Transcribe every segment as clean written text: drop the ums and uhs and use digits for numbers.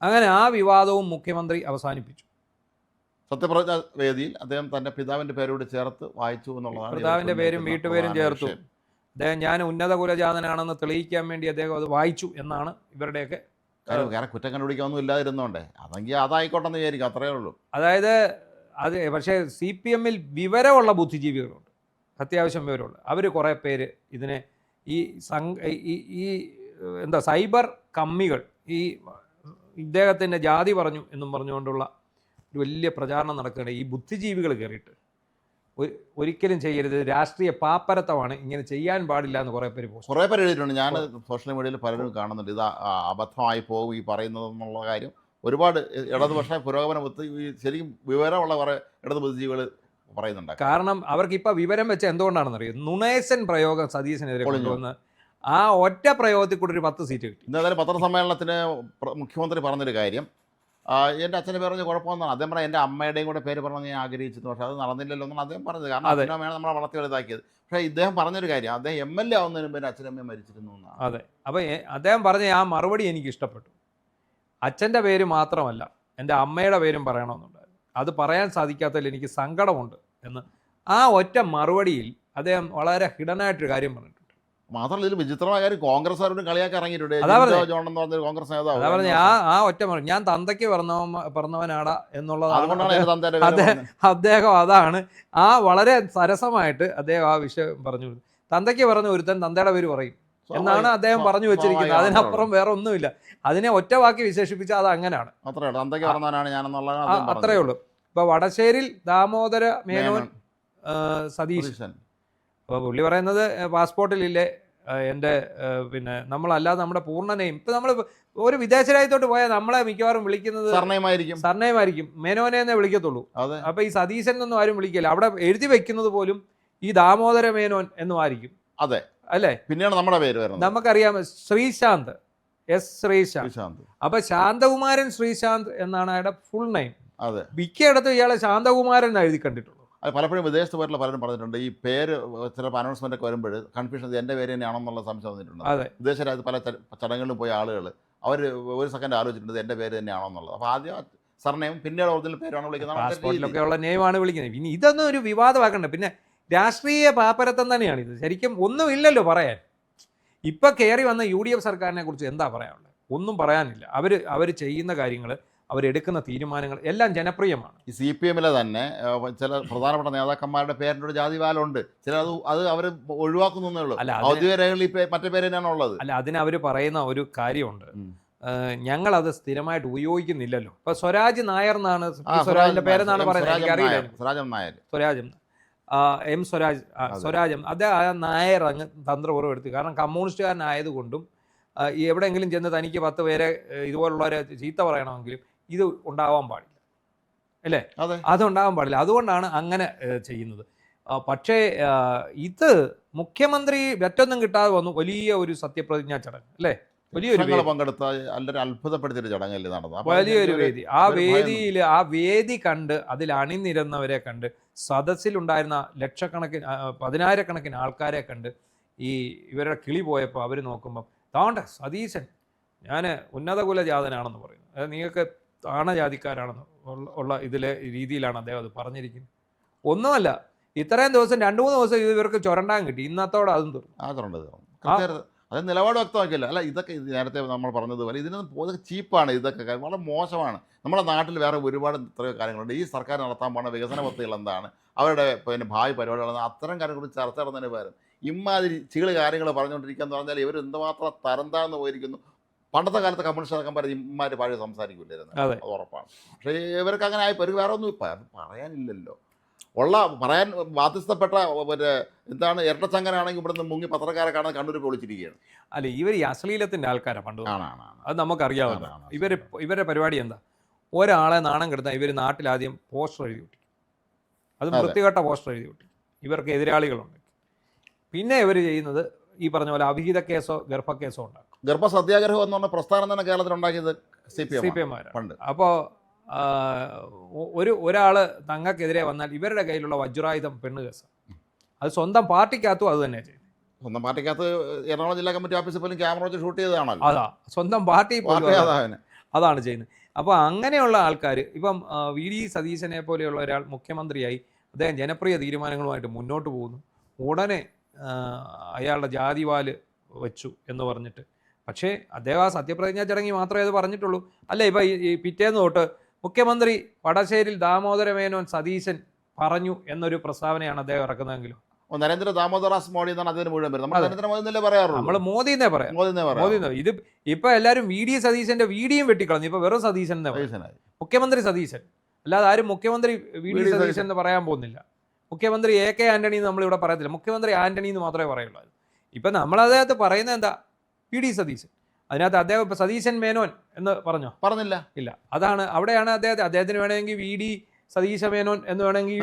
അങ്ങനെ ആ വിവാദവും മുഖ്യമന്ത്രി അവസാനിപ്പിച്ചു. സത്യപ്രതിജ്ഞ വേദിയിൽ അദ്ദേഹം തൻ്റെ പിതാവിൻ്റെ പേരോട് ചേർത്ത് വായിച്ചു എന്നുള്ളതാണ് പിതാവിൻ്റെ പേരും വീട്ടുപേരും ചേർത്തു. അദ്ദേഹം ഞാൻ ഉന്നത കുലജാതനാണെന്ന് തെളിയിക്കാൻ വേണ്ടി അദ്ദേഹം അത് വായിച്ചു എന്നാണ് ഇവരുടെയൊക്കെ വേറെ കുറ്റം കണ്ടുപിടിക്കാനൊന്നും ഇല്ലാതിരുന്നോണ്ടേ, അതെങ്കിൽ അതായിക്കോട്ടെ എന്ന് വിചാരിക്കും, അത്രയേ ഉള്ളൂ. അതായത് അത് പക്ഷേ CPM വിവരമുള്ള ബുദ്ധിജീവികളുണ്ട്, അത്യാവശ്യം വിവരമുള്ള അവർ കുറേ പേര് ഇതിനെ ഈ എന്താ സൈബർ കമ്മികൾ ഈ ഇദ്ദേഹത്തിൻ്റെ ജാതി പറഞ്ഞു എന്നും പറഞ്ഞുകൊണ്ടുള്ള ഒരു വലിയ പ്രചാരണം നടക്കുകയാണ്. ഈ ബുദ്ധിജീവികൾ കയറിയിട്ട് ഒരിക്കലും ചെയ്യരുത്, രാഷ്ട്രീയ പാപ്പരത്തമാണ്, ഇങ്ങനെ ചെയ്യാൻ പാടില്ല എന്ന് കുറേ പേര് എഴുതിയിട്ടുണ്ട്. ഞാൻ സോഷ്യൽ മീഡിയയിൽ പലരും കാണുന്നുണ്ട്, ഇത് അബദ്ധമായി പോകും ഈ പറയുന്നതെന്നുള്ള കാര്യം. ഒരുപാട് ഇടതുപക്ഷ പുരോഗമന ശരിക്കും വിവരമുള്ള കുറേ ഇടതു ബുദ്ധിജീവികൾ പറയുന്നുണ്ട്. കാരണം അവർക്കിപ്പോൾ വിവരം വെച്ച് എന്തുകൊണ്ടാണെന്നറിയോ, നുണേശൻ പ്രയോഗം സതീശനെതിരെ കൊണ്ടുവന്ന് ആ ഒറ്റ പ്രയോഗത്തിൽ കൂടെ ഒരു 10 സീറ്റ് കിട്ടി. ഇന്നലെ പത്രസമ്മേളനത്തിന് മുഖ്യമന്ത്രി പറഞ്ഞൊരു കാര്യം, എൻ്റെ അച്ഛൻ്റെ പേര് പറഞ്ഞ് കുഴപ്പമൊന്നുമാണ്, അദ്ദേഹം പറഞ്ഞാൽ എൻ്റെ അമ്മയുടെയും കൂടെ പേര് പറഞ്ഞ് ഞാൻ ആഗ്രഹിച്ചിരുന്നു, പക്ഷേ അത് നടന്നില്ലല്ലോ എന്നാണ് അദ്ദേഹം പറഞ്ഞത്. കാരണം അച്ഛനമ്മയാണ് നമ്മളെ വളർത്തി വലുതാക്കിയത്. പക്ഷേ ഇദ്ദേഹം പറഞ്ഞൊരു കാര്യം, അദ്ദേഹം MLA ആവുന്നതിന് മുമ്പ് എൻ്റെ അച്ഛനമ്മയെ മരിച്ചിരുന്നു എന്നാണ്. അതെ, അപ്പോൾ അദ്ദേഹം പറഞ്ഞ ആ മറുപടി എനിക്ക് ഇഷ്ടപ്പെട്ടു. അച്ഛൻ്റെ പേര് മാത്രമല്ല എൻ്റെ അമ്മയുടെ പേരും പറയണമെന്നുണ്ടായിരുന്നു, അത് പറയാൻ സാധിക്കാത്തതിൽ എനിക്ക് സങ്കടമുണ്ട് എന്ന് ആ ഒറ്റ മറുപടിയിൽ അദ്ദേഹം വളരെ ഹിഡനായിട്ടൊരു കാര്യം പറഞ്ഞിട്ടുണ്ട്. മാത്രമല്ല ഇതിൽ വിചിത്രമായ കാര്യം, കോൺഗ്രസ്സുകാരോടും കളിയാക്കി ഇറങ്ങിയിട്ടുണ്ട്. ജോൺ എന്ന് പറഞ്ഞ കോൺഗ്രസ് നേതാവ് അതാ പറഞ്ഞ ആ ഒറ്റ ഞാൻ തന്തയ്ക്ക് പറഞ്ഞവനാടാ എന്നുള്ളതാണ് അദ്ദേഹം അതാണ് ആ വളരെ സരസമായിട്ട് അദ്ദേഹം ആ വിഷയം പറഞ്ഞു. തന്തയ്ക്ക് പറഞ്ഞ ഒരുത്തൻ തന്തയുടെ പേര് പറയും എന്നാണ് അദ്ദേഹം പറഞ്ഞു വെച്ചിരിക്കുന്നത്. അതിനപ്പുറം വേറെ ഒന്നുമില്ല. അതിനെ ഒറ്റ വാക്കി വിശേഷിപ്പിച്ചാൽ അത് അങ്ങനെയാണ്, അത്രേ ഉള്ളൂ. ഇപ്പൊ വടശ്ശേരിൽ ദാമോദര മേനോൻ സതീശൻ, അപ്പോൾ പുള്ളി പറയുന്നത് പാസ്പോർട്ടിലില്ലേ എൻ്റെ പിന്നെ നമ്മളല്ലാതെ നമ്മുടെ പൂർണ്ണ നെയിം. ഇപ്പം നമ്മൾ ഒരു വിദേശ രാജ്യത്തോട്ട് പോയാൽ നമ്മളെ മിക്കവാറും വിളിക്കുന്നത് സർനെയിമായിരിക്കും, മേനോനെ എന്നേ വിളിക്കത്തുള്ളൂ. അപ്പോൾ ഈ സതീശൻ എന്നൊന്നും ആരും വിളിക്കില്ല. അവിടെ എഴുതി വെക്കുന്നത് പോലും ഈ ദാമോദര മേനോൻ എന്നും ആയിരിക്കും. അതെ അല്ലേ? പിന്നെയാണ് നമ്മുടെ പേര് വരുന്നത്. നമുക്കറിയാം ശ്രീശാന്ത്, ശ്രീശാന്ത്. അപ്പോൾ ശാന്തകുമാരൻ ശ്രീശാന്ത് എന്നാണ് അയാളുടെ ഫുൾ നെയിം. മിക്കയിടത്തും ഇയാളെ ശാന്തകുമാരൻ എഴുതി കണ്ടിട്ടുള്ളൂ. അത് പലപ്പോഴും വിദേശത്ത് പോയിട്ടുള്ള പലരും പറഞ്ഞിട്ടുണ്ട്, ഈ പേര് ചിലപ്പോൾ അനൗൺസ്മെൻ്റ് ഒക്കെ വരുമ്പോൾ കൺഫ്യൂഷൻ എൻ്റെ പേര് തന്നെയാണെന്നുള്ള സംശയം വന്നിട്ടുണ്ട്. വിദേശ രാജ്യത്ത് പല ചടങ്ങുകളിലും പോയ ആളുകൾ അവർ ഒരു സെക്കൻഡ് ആലോചിച്ചിട്ടുണ്ട് എൻ്റെ പേര് തന്നെയാണോ എന്നുള്ളത്. അപ്പോൾ ആദ്യം സർനെയിം പിന്നീട് ഒറിജിനൽ പേരാണ് വിളിക്കുന്നത്, പാസ്പോർട്ടിലൊക്കെ ഉള്ള നെയിമാണ് വിളിക്കുന്നത്. പിന്നെ ഇതൊന്നും ഒരു വിവാദമാക്കണ്ട. പിന്നെ രാഷ്ട്രീയ പാപ്പരത്തം തന്നെയാണിത്. ശരിക്കും ഒന്നുമില്ലല്ലോ പറയാൻ. ഇപ്പം കയറി വന്ന UDF സർക്കാരിനെ കുറിച്ച് എന്താ പറയാനുള്ളത്? ഒന്നും പറയാനില്ല. അവർ ചെയ്യുന്ന കാര്യങ്ങൾ, അവരെടുക്കുന്ന തീരുമാനങ്ങൾ എല്ലാം ജനപ്രിയമാണ്. ഈ CPM തന്നെ ചില പ്രധാനപ്പെട്ട നേതാക്കന്മാരുടെ പേരിൻ്റെ ജാതിവാലുണ്ട്, ചില അത് അവർ ഒഴിവാക്കുന്നേ ഉള്ളൂ. ഔദ്യോഗിക രേഖകളിൽ മറ്റേ പേര് തന്നെയാണ് ഉള്ളത്. അല്ല, അതിനവർ പറയുന്ന ഒരു കാര്യമുണ്ട്, ഞങ്ങളത് സ്ഥിരമായിട്ട് ഉപയോഗിക്കുന്നില്ലല്ലോ. ഇപ്പൊ സ്വരാജ് നായർ എന്നാണ് സ്വരാജിന്റെ പേരെന്നാണ് പറയുന്നത്, എനിക്കറിയില്ല. സ്വരാജ് സ്വരാജ് അദ്ദേഹം ആ നായർ അങ്ങ് തന്ത്രപൂർവ്വം എടുത്തു. കാരണം കമ്മ്യൂണിസ്റ്റുകാരനായതുകൊണ്ടും എവിടെയെങ്കിലും ചെന്ന് തനിക്ക് 10 പേരെ ഇതുപോലുള്ളവരെ ചീത്ത പറയണമെങ്കിലും ഇത് ഉണ്ടാവാൻ പാടില്ല, അല്ലേ? അതുണ്ടാവാൻ പാടില്ല. അതുകൊണ്ടാണ് അങ്ങനെ ചെയ്യുന്നത്. പക്ഷേ ഇത് മുഖ്യമന്ത്രി മറ്റൊന്നും കിട്ടാതെ വന്നു, വലിയ ഒരു സത്യപ്രതിജ്ഞാ ചടങ്ങ്, അല്ലേ? വലിയൊരു പങ്കെടുത്ത അത്ഭുതപ്പെടുത്തിയൊരു ചടങ്ങല്ലേ നടന്നത്, വലിയൊരു വേദി. ആ വേദിയിൽ ആ വേദി കണ്ട് അതിൽ അണിനിരന്നവരെ കണ്ട്, സദസ്സിലുണ്ടായിരുന്ന ലക്ഷക്കണക്കിന് 10,000-കണക്കിന് ആൾക്കാരെ കണ്ട് ഈ ഇവരുടെ കിളി പോയപ്പോൾ അവർ നോക്കുമ്പം താണ്ട സതീശൻ ഞാൻ ഉന്നത കുലജാതനാണെന്ന് പറയുന്നു, അതായത് നിങ്ങൾക്ക് താണജാതിക്കാരാണെന്ന് ഉള്ള ഇതിലെ രീതിയിലാണ് അദ്ദേഹം അത് പറഞ്ഞിരിക്കുന്നത്. ഒന്നുമല്ല, ഇത്രയും ദിവസം 2-3 ദിവസം ഇവർക്ക് ചുരണ്ടാൻ കിട്ടി, ഇന്നത്തോടെ അതും തീർന്നു. അത് നിലപാട് വ്യക്തമാക്കില്ല. അല്ല, ഇതൊക്കെ നേരത്തെ നമ്മൾ പറഞ്ഞതുപോലെ ഇതിനൊന്നും ചീപ്പാണ്, ഇതൊക്കെ വളരെ മോശമാണ്. നമ്മുടെ നാട്ടിൽ വേറെ ഒരുപാട് ഇത്രയോ കാര്യങ്ങളുണ്ട്. ഈ സർക്കാർ നടത്താൻ പോകുന്ന വികസന പദ്ധതികൾ എന്താണ്, അവരുടെ ഭാവി പരിപാടികളെന്ന് അത്തരം കാര്യങ്ങളെക്കുറിച്ച് ചർച്ച നടന്നതിന് പകരം ഇമാതിരി ചീള് കാര്യങ്ങൾ പറഞ്ഞുകൊണ്ടിരിക്കുകയെന്ന് പറഞ്ഞാൽ ഇവർ എന്തുമാത്രം തരംതാഴ്ന്ന് പോയിരിക്കുന്നു. പണ്ടത്തെ കാലത്ത് കമ്മ്യൂണിസ്റ്റ് പറഞ്ഞ് ഇമാര് പഴയ സംസാരിക്കില്ലായിരുന്നു, അത് ഉറപ്പാണ്. പക്ഷേ ഇവർക്ക് അങ്ങനെ ആയപ്പോൾ ഒരു വേറെ ഒന്നും പറയാനില്ലല്ലോ. പറയാൻ ബാധ്യസ്ഥപ്പെട്ട എന്താണ് ഇരട്ടച്ചങ്കനാണെങ്കിൽ ഇവിടുന്ന് മുങ്ങി പത്രക്കാരെ കാണാൻ കണ്ണൂർ പൊളിച്ചിരിക്കുകയാണ്. അല്ല, ഇവർ ഈ അശ്ലീലത്തിൻ്റെ ആൾക്കാരാണ് പണ്ട്, അത് നമുക്കറിയാമല്ലോ. ഇവരുടെ പരിപാടി എന്താ? ഒരാളെ നാണം കെടുത്താൽ ഇവർ നാട്ടിലാദ്യം പോസ്റ്റർ എഴുതി ഒട്ടിക്കും, അത് വൃത്തികെട്ട പോസ്റ്റർ എഴുതി ഒട്ടിക്കും, ഇവർക്ക് എതിരാളികളുണ്ട്. പിന്നെ ഇവർ ചെയ്യുന്നത് ഈ പറഞ്ഞ പോലെ അവിഹിത കേസോ ഗർഭക്കേസോ ഉണ്ടാക്കും. ഗർഭ സത്യാഗ്രഹം എന്ന് പറഞ്ഞ പ്രസ്ഥാനം തന്നെ കേരളത്തിൽ ഉണ്ടാക്കിയത് CPM പണ്ട്. അപ്പോൾ ഒരാൾ തങ്ങൾക്കെതിരെ വന്നാൽ ഇവരുടെ കയ്യിലുള്ള വജ്രായുധം പെണ്ണ് കേസാണ്. അത് സ്വന്തം പാർട്ടിക്കകത്തും അത് തന്നെ ചെയ്തു. സ്വന്തം പാർട്ടിക്കകത്ത് എറണാകുളം ജില്ലാ കമ്മിറ്റി ഓഫീസിൽ പോലും ക്യാമറ വെച്ച് ഷൂട്ട് ചെയ്തതാണല്ലോ. അതാ സ്വന്തം പാർട്ടി. അതാണ് ചെയ്യുന്നത്. അപ്പോൾ അങ്ങനെയുള്ള ആൾക്കാർ ഇപ്പം വി ഡി സതീശനെ പോലെയുള്ള ഒരാൾ മുഖ്യമന്ത്രിയായി അദ്ദേഹം ജനപ്രിയ തീരുമാനങ്ങളുമായിട്ട് മുന്നോട്ട് പോകുന്നു. ഉടനെ അയാളുടെ ജാതിവാല് വെച്ചു എന്ന് പറഞ്ഞിട്ട്. പക്ഷേ അദ്ദേഹം ആ സത്യപ്രതിജ്ഞാ ചടങ്ങിൽ മാത്രമേ അത് പറഞ്ഞിട്ടുള്ളൂ. അല്ല, ഇപ്പം ഈ പിറ്റേന്ന് തൊട്ട് മുഖ്യമന്ത്രി വടശ്ശേരിൽ ദാമോദര മേനോൻ സതീശൻ പറഞ്ഞു എന്നൊരു പ്രസ്താവനയാണ് അദ്ദേഹം ഇറക്കുന്നതെങ്കിലും നരേന്ദ്ര ദാമോദറാസ് മോഡി എന്നാണ് അതിന് മുഴുവൻ പേര്. നമ്മൾ നരേന്ദ്രമോദി എന്നല്ലേ പറയാറുള്ളൂ. നമ്മൾ മോദിന്നേ പറയാം. മോദി ഇത് ഇപ്പൊ എല്ലാവരും വി ഡി സതീശന്റെ വീഡിയും വെട്ടിക്കളഞ്ഞു. ഇപ്പൊ വെറും സതീശൻ എന്ന് പറയും. മുഖ്യമന്ത്രി സതീശൻ അല്ലാതെ ആരും മുഖ്യമന്ത്രി വി ഡി സതീശൻ എന്ന് പറയാൻ പോകുന്നില്ല. മുഖ്യമന്ത്രി എ കെ ആന്റണി എന്ന് നമ്മളിവിടെ പറയത്തില്ല. മുഖ്യമന്ത്രി ആന്റണി എന്ന് മാത്രമേ പറയുള്ളൂ. ഇപ്പൊ നമ്മൾ അദ്ദേഹത്തെ പറയുന്നത് എന്താ? V D Satheesan. അതിനകത്ത് അദ്ദേഹം ഇപ്പൊ സതീശൻ മേനോൻ എന്ന് പറഞ്ഞില്ല. ഇല്ല, അതാണ് അവിടെയാണ് അദ്ദേഹത്തിന് വേണമെങ്കിൽ വി ഡി സതീശ മേനോൻ എന്ന് വേണമെങ്കിൽ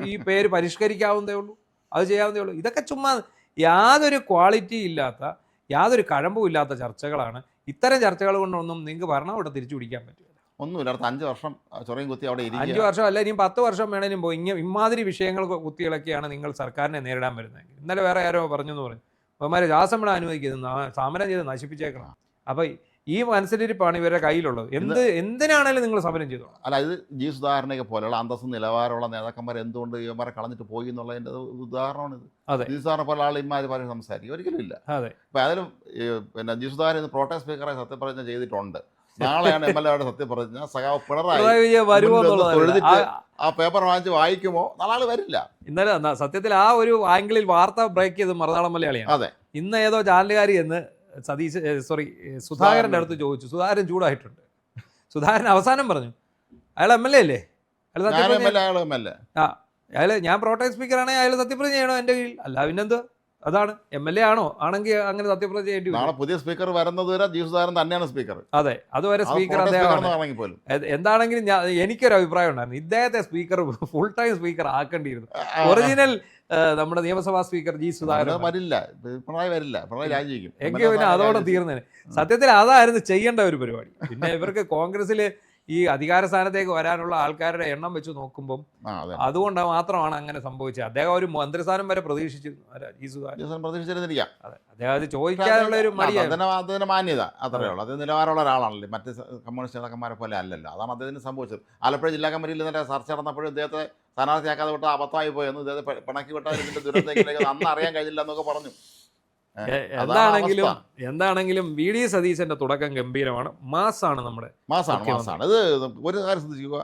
ഈ പേര് പരിഷ്കരിക്കാവുന്നതേ ഉള്ളൂ, അത് ചെയ്യാവുന്നതേ ഉള്ളൂ. ഇതൊക്കെ ചുമ്മാ യാതൊരു ക്വാളിറ്റി ഇല്ലാത്ത, യാതൊരു കഴമ്പും ഇല്ലാത്ത ചർച്ചകളാണ്. ഇത്തരം ചർച്ചകൾ കൊണ്ടൊന്നും നിങ്ങൾക്ക് ഭരണം ഇവിടെ തിരിച്ചു പിടിക്കാൻ പറ്റില്ല. ഒന്നുമില്ല. അടുത്ത 5 വർഷം ചൊറയും കുത്തി അവിടെ 5 വർഷം അല്ല, ഇനിയും 10 വർഷം വേണേലും പോയി ഇമാതിരി വിഷയങ്ങൾ കുത്തിയിളക്കിയാണ് നിങ്ങൾ സർക്കാരിനെ നേരിടാൻ വരുന്നത്. ഇന്നലെ വേറെ ആരോ പറഞ്ഞു എന്ന് പറയും, അവന്മാരെ രാസമണ അനുവദിക്കുന്നത് സമരം ചെയ്ത് നശിപ്പിച്ചേക്കണം. അപ്പോൾ ഈ മനസ്സിലിരിപ്പാണ് ഇവരുടെ കയ്യിലുള്ളത്. എന്തിനാണേലും നിങ്ങൾ സമരം ചെയ്തോ. അല്ല, ഇത് ജി സുധാകരനെയൊക്കെ പോലെയുള്ള അന്തസ്സും നിലവാരമുള്ള നേതാക്കന്മാർ എന്തുകൊണ്ട് ഇവന്മാരെ കളഞ്ഞിട്ട് പോയി എന്നുള്ളതിൻ്റെ ഉദാഹരണമാണ് ഇത്. ജി സുധാകരനെ പോലെ ആൾ ഇമാര് പറഞ്ഞ് സംസാരിക്കും ഒരിക്കലും ഇല്ല. അപ്പം അതിലും പിന്നെ ജി സുധാകരൻ ഇന്ന് പ്രോട്ടേം സ്പീക്കറെ സത്യപ്രതിജ്ഞ ചെയ്തിട്ടുണ്ട്. നാളെയാണ് MLA സത്യപ്രതിജ്ഞ. സഖാവ് പിണറായി ആ പേപ്പർ വാങ്ങിച്ച് വായിക്കുമോ? നാളെ വരില്ല. ഇന്നലെ സത്യത്തിൽ ആ ഒരു ആംഗിളിൽ വാർത്ത ബ്രേക്ക് ചെയ്ത് മറുനാടൻ മലയാളിയാണ്. അതെ, ഇന്ന് ഏതോ ചാനലുകാരി എന്ന് സുധാകരൻ്റെ അടുത്ത് ചോദിച്ചു. സുധാകരൻ ചൂടായിട്ടുണ്ട്. സുധാകരൻ അവസാനം പറഞ്ഞു അയാൾ MLA അല്ലേ, അയാൾ ഞാൻ പ്രോട്ടേം സ്പീക്കറാണെങ്കിൽ അയാൾ സത്യപ്രതിജ്ഞ ചെയ്യണോ എൻ്റെ കീഴിൽ, അല്ല പിന്നെന്ത്? അതാണ് MLA ആണോ, ആണെങ്കിൽ അങ്ങനെ സത്യപ്രതിജ്ഞ ചെയ്യേണ്ടി വരും. പുതിയ സ്പീക്കർ വരുന്നത് വരെ ജി സുധാകരൻ തന്നെയാണ് സ്പീക്കർ. അതെ, അതുവരെ സ്പീക്കർ അദ്ദേഹമാണ്. എന്താണെങ്കിലും എനിക്കൊരു അഭിപ്രായം ഉണ്ടായിരുന്നു, ഇദ്ദേഹത്തെ സ്പീക്കർ ഫുൾ ടൈം സ്പീക്കർ ആക്കേണ്ടിയിരുന്നു. ഒറിജിനൽ നമ്മുടെ നിയമസഭാ സ്പീക്കർ ജി സുധാകരൻ വരില്ല, പിണറായി വരില്ല, പിണറായി രാജിവെക്കും. എങ്കിൽ പിന്നെ അതോടെ തീർന്നേനെ. സത്യത്തിൽ അതായിരുന്നു ചെയ്യേണ്ട ഒരു പരിപാടി. പിന്നെ ഇവർക്ക് കോൺഗ്രസിൽ ഈ അധികാര സ്ഥാനത്തേക്ക് വരാനുള്ള ആൾക്കാരുടെ എണ്ണം വെച്ച് നോക്കുമ്പം അതുകൊണ്ട് മാത്രമാണ് അങ്ങനെ സംഭവിച്ചത്. അദ്ദേഹം ഒരു മന്ത്രിസ്ഥാനം വരെ പ്രതീക്ഷിച്ചിരുന്നു ഈ സുധാകരൻ. പ്രതീക്ഷിച്ചിരുന്നിരിക്കാം. അദ്ദേഹം അത് ചോദിക്കാനുള്ള ഒരു അതിന് മാന്യത അത്രയേ ഉള്ളൂ. അത് നിലവാരമുള്ള ഒരാളാണല്ലോ, മറ്റ് കമ്മ്യൂണിസ്റ്റ് നേതാക്കന്മാരെ പോലെ അല്ലല്ലോ. അതാണ് അദ്ദേഹത്തിന് സംഭവിച്ചത്. ആലപ്പുഴ ജില്ലാ കമ്മിറ്റിയിൽ തന്നെ ചർച്ച നടന്നപ്പോഴും ഇദ്ദേഹത്തെ സ്ഥാനാർത്ഥിയാക്കാതെ വിട്ട അബദ്ധമായി പോയെന്ന്, ഇദ്ദേഹത്തെ പിണക്കി വിട്ടാൽ ഇതിന്റെ ദുരന്തത്തിലേക്ക് അന്ന് അറിയാൻ കഴിഞ്ഞില്ല എന്നൊക്കെ പറഞ്ഞു. എന്താണെങ്കിലും വി ഡി സതീശന്റെ തുടക്കം ഗംഭീരമാണ്. മാസാണ് മാസാണ്. ഇത് ഒരു കാര്യം ശ്രദ്ധിക്കുക,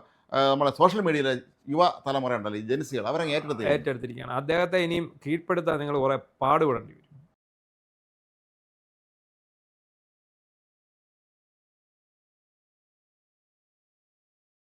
നമ്മുടെ സോഷ്യൽ മീഡിയയിലെ യുവ തലമുറ ഉണ്ടല്ലോ, ഈ ജൻസികൾ, അവരെ ഏറ്റെടുത്തിരിക്കുകയാണ്. അദ്ദേഹത്തെ ഇനിയും കീഴ്പ്പെടുത്താൻ നിങ്ങൾ കുറെ പാടുപെടേണ്ടി വരും.